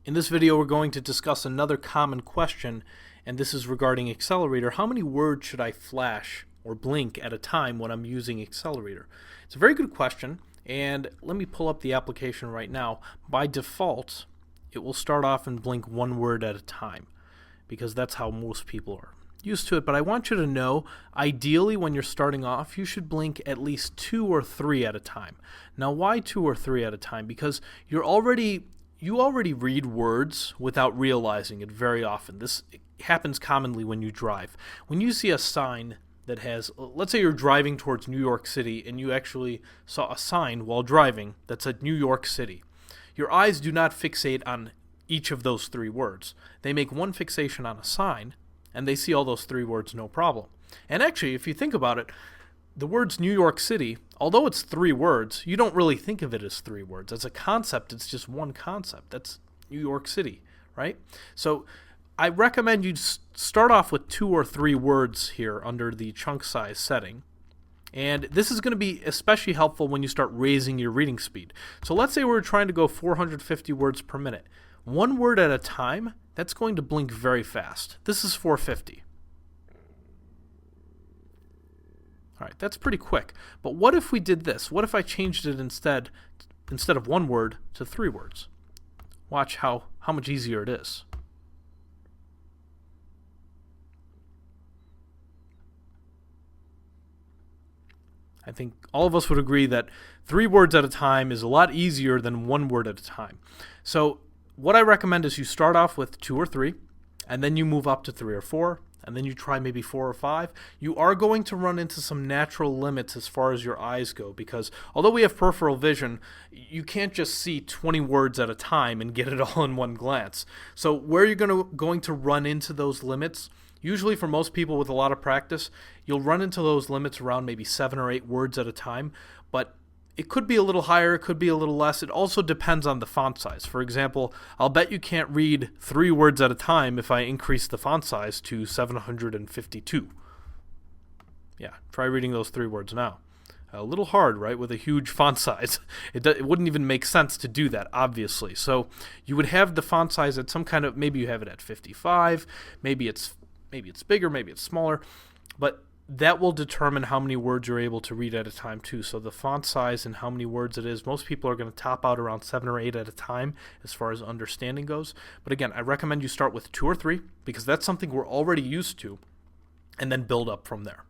In this video, we're going to discuss another common question, and this is regarding Accelerator. How many words should I flash or blink at a time when I'm using Accelerator? It's a very good question, and let me pull up the application right now. By default, it will start off and blink one word at a time, because that's how most people are used to it. But I want you to know, ideally when you're starting off, you should blink at least 2 or 3 at a time. Now, why 2 or 3 at a time? Because you already read words without realizing it very often. This happens commonly when you drive. When you see a sign that has, let's say you're driving towards New York City and you actually saw a sign while driving that said New York City, your eyes do not fixate on each of those 3 words. They make one fixation on a sign and they see all those 3 words no problem. And actually, if you think about it, the words New York City, although it's 3 words, you don't really think of it as 3 words. As a concept, it's just one concept. That's New York City, right? So I recommend you start off with 2 or 3 words here under the chunk size setting. And this is going to be especially helpful when you start raising your reading speed. So let's say we're trying to go 450 words per minute. 1 word at a time, that's going to blink very fast. This is 450. All right, that's pretty quick. But what if we did this? What if I changed it instead of 1 word to 3 words? Watch how much easier it is. I think all of us would agree that 3 words at a time is a lot easier than 1 word at a time. So what I recommend is you start off with 2 or 3, and then you move up to 3 or 4, and then you try maybe 4 or 5. You are going to run into some natural limits as far as your eyes go, because although we have peripheral vision, you can't just see 20 words at a time and get it all in one glance. So where you're going to run into those limits, usually for most people with a lot of practice, you'll run into those limits around maybe 7 or 8 words at a time, but it could be a little higher, it could be a little less. It also depends on the font size. For example, I'll bet you can't read 3 words at a time if I increase the font size to 752. Yeah, try reading those 3 words now. A little hard, right, with a huge font size. It wouldn't even make sense to do that, obviously. So you would have the font size at some kind of, maybe you have it at 55, maybe it's bigger, maybe it's smaller, but that will determine how many words you're able to read at a time too. So the font size and how many words it is, most people are going to top out around 7 or 8 at a time as far as understanding goes. But again, I recommend you start with 2 or 3 because that's something we're already used to, and then build up from there.